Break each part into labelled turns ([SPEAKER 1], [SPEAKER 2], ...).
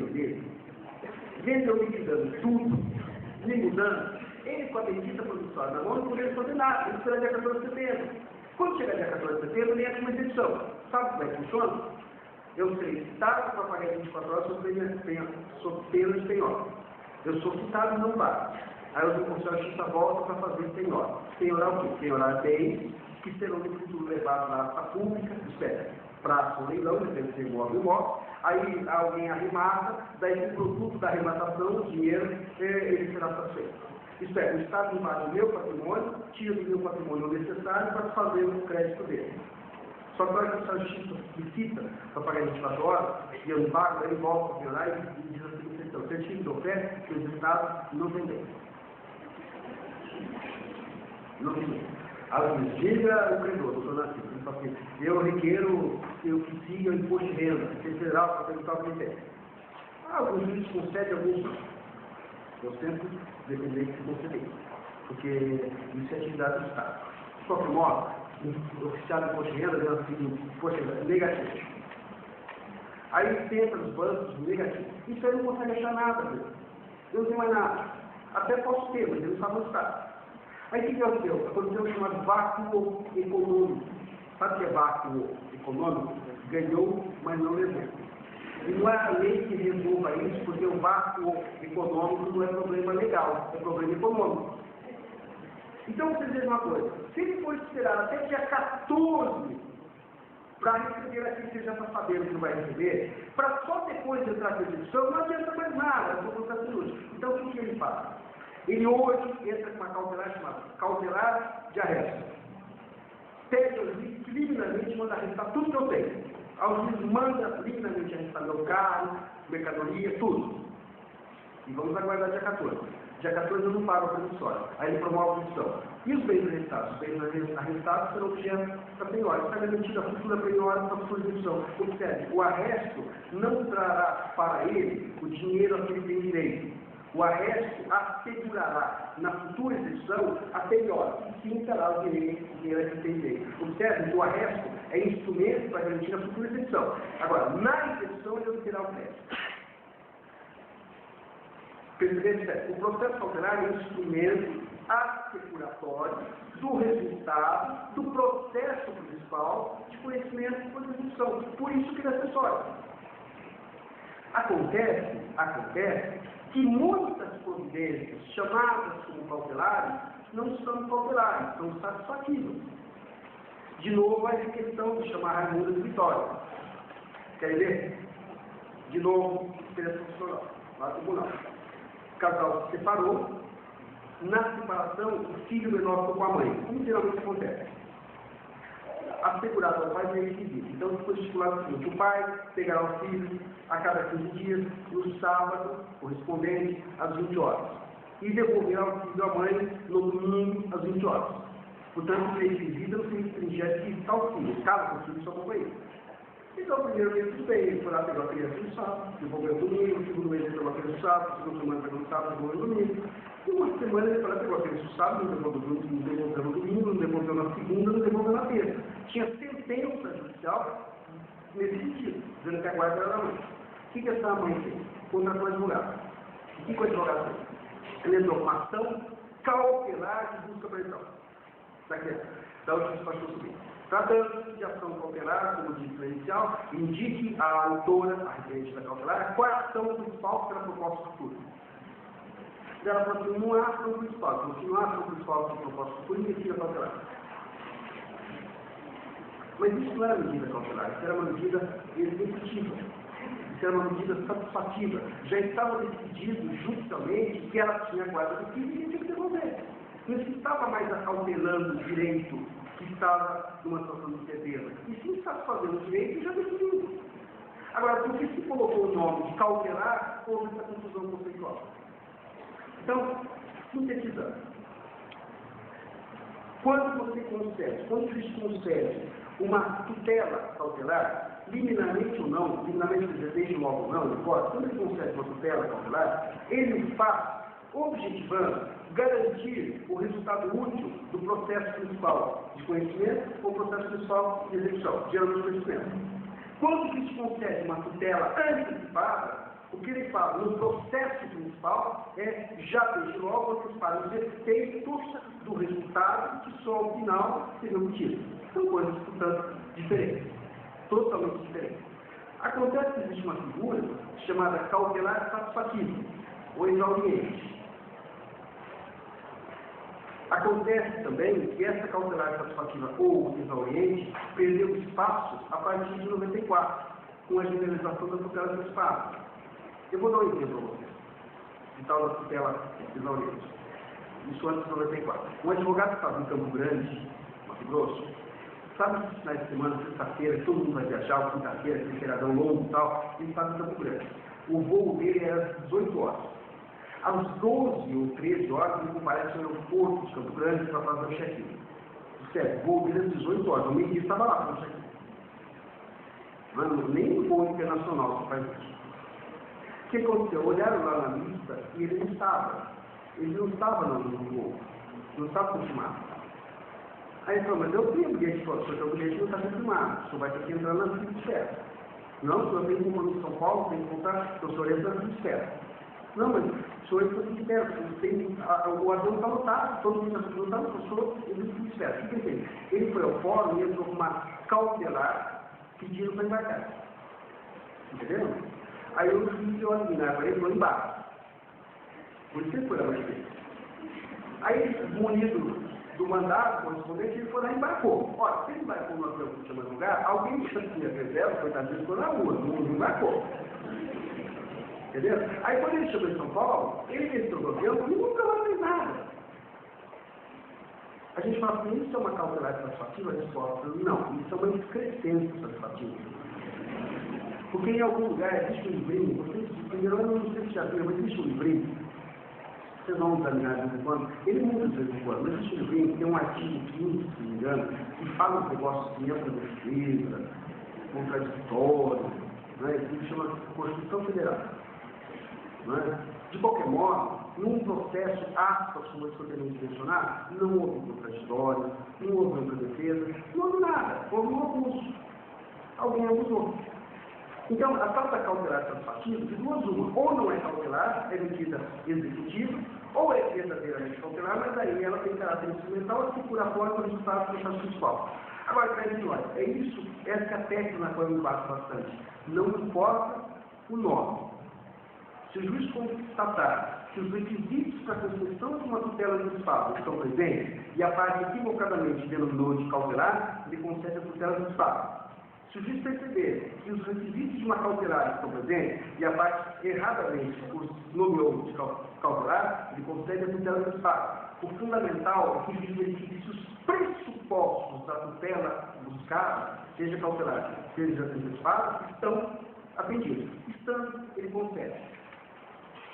[SPEAKER 1] dinheiro dele, vendo eu liquidando tudo, me mudando, ele com a bendita produção na mão não poderia fazer nada, ele espera dia 14 de setembro. Quando chegar dia 14 de setembro, ele entra uma exceção. Sabe como é que funciona? Eu serei citado para pagar 24 horas sob pena de penhora. Eu sou citado e não pago. Aí o Conselho de Justiça volta para fazer penhora. Penhorar o quê? Penhorar bens que serão no futuro levados na praça pública, espera, praça ou leilão, depende se imóvel ou imóvel. Aí alguém arremata, daí o produto da arrematação, o dinheiro, ele será satisfeito. Espera, o Estado invade o meu patrimônio, tira do meu patrimônio o necessário para fazer o crédito dele. Só que a hora que a Justiça licita para pagar 24 horas, e eu não pago, ele volta para penhorar e diz assim, então, você tira do pé, que os Estados não vendem. Não tem. Aí diga o credor, doutor Nascimento, ele fala assim, eu requeiro que eu siga o imposto de renda, federal, para perguntar o que tem. Alguns juízes concedem, alguns não. Eu sempre defendei que se conceder, porque isso é atividade do Estado. De qualquer modo, o oficial do imposto de renda deu assim, imposto de renda negativo. Aí tenta nos bancos negativo. Isso aí não consegue achar nada, viu? Eu não tenho mais nada. Até posso ter, mas ele não sabe onde está. Aí o que aconteceu? Aconteceu o chamado vácuo econômico. Sabe o que é vácuo econômico? Ganhou, mas não levou. E não é a lei que resolva isso, porque o vácuo econômico não é problema legal, é problema econômico. Então, vocês vejam uma coisa. Se ele for esperar até dia 14 para receber aquilo que ele já está sabendo que não vai receber, para só depois entrar com a execução, não adianta mais nada, é um processo inútil. Então, o que ele faz? Ele hoje entra com uma cautelar chamada cautelar de arresto. Pede ao juiz criminalmente, manda arrestar tudo que eu tenho. Ao juiz manda criminalmente arrestar meu carro, mercadoria, tudo. E vamos aguardar dia 14. Dia 14 eu não pago a promissória. Aí ele promove a promissão. E os bens arrestados? Os bens arrestados serão objeto da penhora. Está garantido a futura penhora para a futura execução. Observe, o arresto não trará para ele o dinheiro a que ele tem direito. O arresto assegurará na futura execução a penhora, e sim terá o dinheiro a que ele tem direito. Observe que o arresto é instrumento para garantir a futura execução. Agora, na execução ele obterá o crédito. Percebeu? O processo cautelar é um instrumento asseguratório do resultado do processo principal de conhecimento por execução. Por isso que ele é acessório. Acontece que muitas providências chamadas como cautelares não são cautelares, são satisfativas. De novo, a questão de chamar Raimundo de Vitória. Quer ver? De novo, interesse profissional, lá no tribunal. O casal se separou, na separação, o filho menor ficou com a mãe, como geralmente acontece. A segurada ao pai é requisito. Então, ficou estipulado o seguinte: o pai pegará o filho a cada 15 dias, no sábado, correspondente, às 20 horas. E devolverá o filho à mãe no domingo, às 20 horas. Portanto, o requisito não se restringir a visitar o filho, caso o filho só companheiro. Então, o primeiro mês tudo bem, ele foi lá, pegou a criança no sábado, devolveu no domingo, o segundo mês ele pegou a criança no sábado, a segunda semana pegou no sábado, devolveu no domingo. E uma semana ele foi lá, pegou a criança no sábado, não devolveu no domingo, não devolveu na segunda, não devolveu na terça. Tinha sentença judicial nesse sentido, dizendo que a guarda era da mãe. O que essa mãe fez? Contratou o advogado. O que o advogado fez? Ele entrou com uma ação cautelar de busca pressão. Da última despachou o seguinte: tratando de ação cautelar, como disse a inicial, indique à autora, a referente da cautelar, qual é a ação principal que será proposta futura. Ela falou assim: não há ação principal. Então, se não há ação principal que será proposta futura, investiga a cautelar. Mas isso não era medida cautelar, isso era uma medida executiva. Isso era uma medida satisfativa. Já estava decidido judicialmente que ela tinha guarda do filho e tinha que devolver. Não se estava mais acautelando o direito que estava numa situação de certeza. E sim satisfazendo o direito já definido. Agora, por que se colocou o nome de cautelar, houve essa confusão conceitual. Então, sintetizando. Quando você concede, quando o juiz concede uma tutela cautelar, liminarmente ou não, liminarmente desejo logo ou não, não importa, quando ele concede uma tutela cautelar, ele faz, objetivando, garantir o resultado útil do processo principal de conhecimento ou processo principal de execução, geralmente conhecimento. Quando se concede uma tutela antecipada, o que ele ele fala, no processo principal, já desde logo antecipar os efeitos do resultado que só ao final seriam obtidos. São coisas, portanto, diferentes. Totalmente diferentes. Acontece que existe uma figura chamada cautelar satisfativo, ou exauriente. Acontece também que essa cautelar satisfativa ou exauriente perdeu espaço a partir de 94, com a generalização da tutela do espaço. Eu vou dar um exemplo para vocês, de tal da tutela exauriente. Isso antes de 94. Um advogado que estava em Campo Grande, Mato Grosso, sabe que finais de semana, sexta-feira, todo mundo vai viajar, quinta-feira, aquele feriadão longo e tal, ele estava em Campo Grande. O voo dele era às 18 horas. Às 12 ou 13 horas, ele comparece no aeroporto de Campo Grande para fazer o check-in. Certo, o voo dele às 18 horas, o meio-dia estava lá para o check-in. Nem no voo internacional se faz isso. O que aconteceu? Olharam lá na lista e ele não estava. Ele não estava no voo. Não estava confirmado. Aí ele falou, mas eu tenho bilhete, o seu bilhete não está confirmado. O senhor vai ter que entrar na lista de espera. Não, o senhor tem compromisso em São Paulo, tem que voltar, o senhor entra na lista de espera. Não, mas o senhor entra na lista de espera. O avião está lotado, todo mundo está lotado, o senhor entra na lista de espera. O que ele fez? Ele foi ao fórum e entrou com uma cautelar pedindo para embarcar. Entendeu? Aí o juiz deu a liminar para ele, foi embarque. Por isso ele foi lá mais vezes. Aí, munido do mandato correspondente, ele foi lá e embarcou. Ora, se ele embarcou no avião que chama lugar, alguém que já tinha reserva, coitadinho, ficou na rua, não embarcou. Entendeu? Aí, quando ele chegou em São Paulo, ele entrou no avião e nunca mais fez nada. A gente fala assim, isso é uma cautelar satisfativa? A resposta, não, isso é uma excrescência satisfativa. Porque em algum lugar existe um livrinho, vocês entenderam, eu não sei se já viram, mas existe um livrinho. Vocês vão examinar de vez em quando, ele muda de vez em quando, mas existe um livrinho que tem um artigo 15, se não me engano, que fala um negócio que entra na defesa, contraditório, né, que se chama Constituição Federal. Né? De qualquer modo, num processo, aspas, como eu poderia mencionar, não houve contraditório, não houve outra defesa, não houve nada, houve um abuso. Alguém abusou. Então, a tal da cautelar satisfativa, de duas uma, ou não é cautelar, é medida executiva, ou é verdadeiramente cautelar, mas aí ela tem caráter instrumental e por fora o resultado do processo principal. Agora, para nós, é isso, essa é a técnica na qual eu me bato bastante. Não importa o nome. Se o juiz constatar que os requisitos para a concessão de uma tutela municipal estão presentes e a parte equivocadamente denominou de cautelar, ele concede a tutela municipal. Se o juiz perceber que os requisitos de uma cautelar estão presentes e a parte erradamente os nomeou de cautelar, ele concede a tutela municipal. O fundamental é que o juiz verifique se os pressupostos da tutela buscada, seja cautelar, seja antecipada, estão atendidos. Estando, ele concede.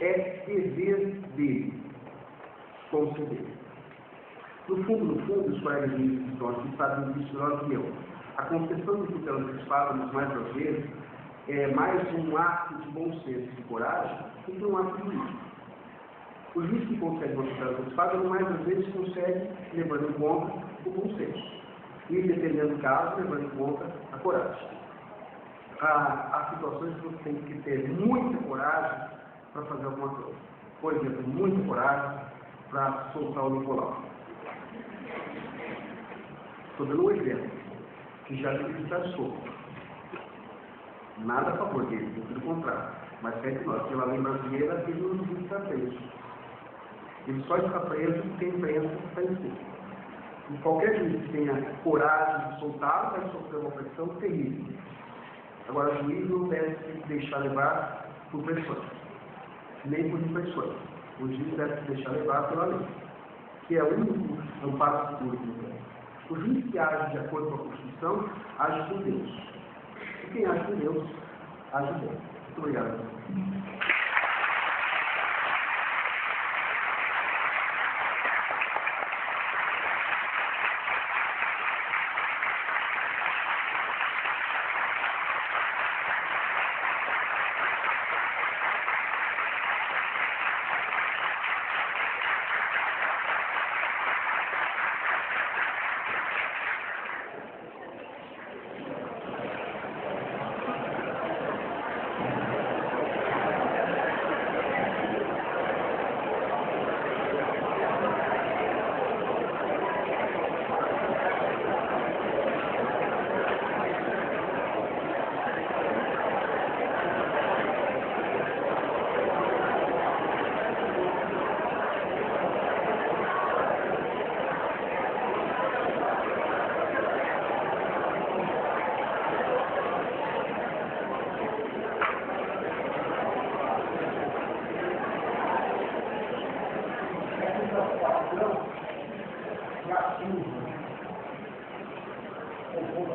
[SPEAKER 1] É dever dele conceder. No fundo, os colegas ministros que estão aqui sabem disso melhor que eu. A concessão de tutela antecipada, nos mais das vezes, é mais um ato de bom senso e de coragem do que um ato jurídico. O juiz que concede uma tutela antecipada, mais das vezes, concede levando em conta o bom senso. E, dependendo do caso, levando em conta a coragem. Há situações que você tem que ter muita coragem para fazer alguma coisa. Por exemplo, muita coragem para soltar o Nicolau. Estou dando um exemplo, que já deve estar solto. Nada a favor dele, pelo contrário. Mas é que nós, pela lei brasileira, ele não devia estar preso. Ele só está preso porque a imprensa está em cima. E qualquer juiz que tenha coragem de soltá-lo vai sofrer uma pressão terrível. Agora, o juiz não deve se deixar levar por pressões, nem por impressões. O juiz deve se deixar levar pela lei, que é o único amparo seguro que tem. O juiz que age de acordo com a Constituição, age com Deus. E quem age com Deus, age bem. Muito obrigado.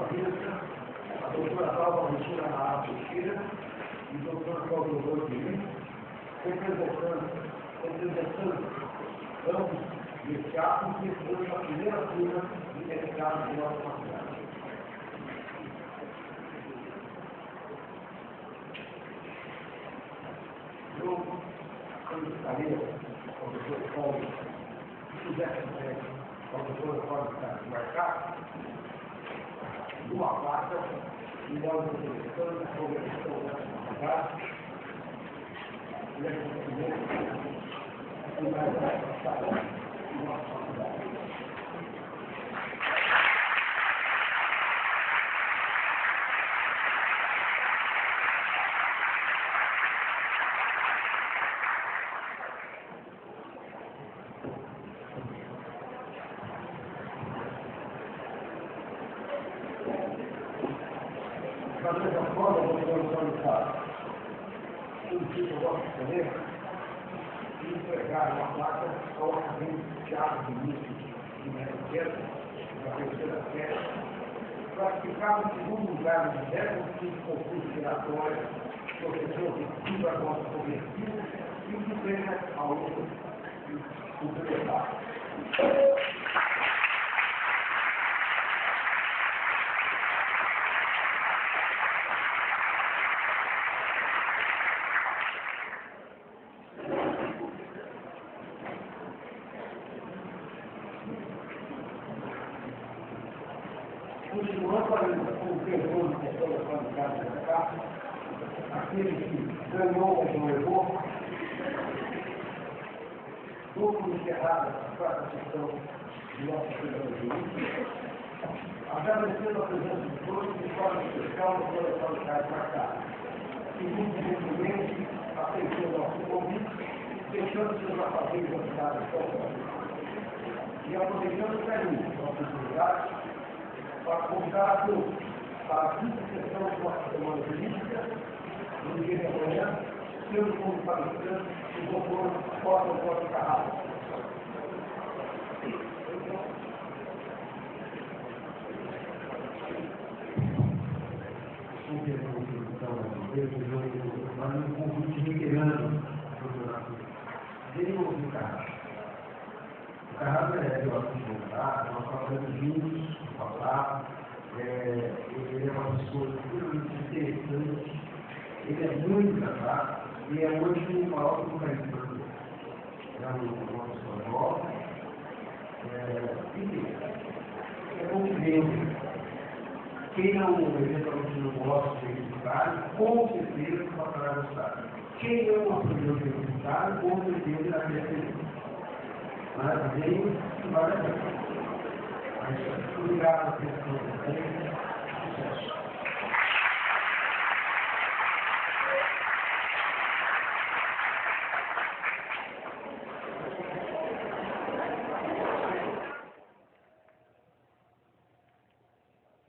[SPEAKER 1] jornalista, a doutora Dalva Valentina Naá Teixeira e o doutor Cláudio Rodrigues, representando ambos desse ato, que foi a primeira turma de mercado de nossa faculdade. Eu solicitaria ao doutor Paulo, se fizesse ao doutor Paulo marcar, uma placa, e nós utilizamos a convenção da faculdade, e a gente vai passar a nossa faculdade. Da mesma forma, nós vamos solicitar um tipo de vosso poder e entregar uma placa ao acadêmico Thiago Vinícius de Mesquita, da terceira série, classificado em segundo lugar no 15º concurso giratório, professor de Silva Costa Convertido e que pena ao outro complementar. Continuando com o perdão de pessoas qualificadas da casa, aquele que ganhou ou não levou, duplo encerrado a quarta sessão de nossa pedagogia, agradecendo a presença de todos de forma especial no coleção de casa marcada. E muito gentilmente aceitou o nosso convite, deixando seus afazeres da cidade de São Paulo. E aproveitando o carinho da oportunidade, para convidar a todos para a quinta sessão de nossa semana política, no dia de amanhã, tendo como palestrante o doutor Cláudio Carrasco. Mas um convite reiterando a doutorado. Dele ou do Carrasco? O Carrasco é de ótimo voltar, nós falamos juntos, falar, ele é uma pessoa extremamente interessante, ele é muito engraçado e é hoje um maior do país brasileiro. É uma pessoa nova, enfim, é convivência. Quem não, eventualmente não gosta de universitário, com certeza passará a gostar. Quem não gosta de universitário, com certeza irá ter feliz. Mas bem, vale a pena. Obrigado pela sua presença. Sucesso.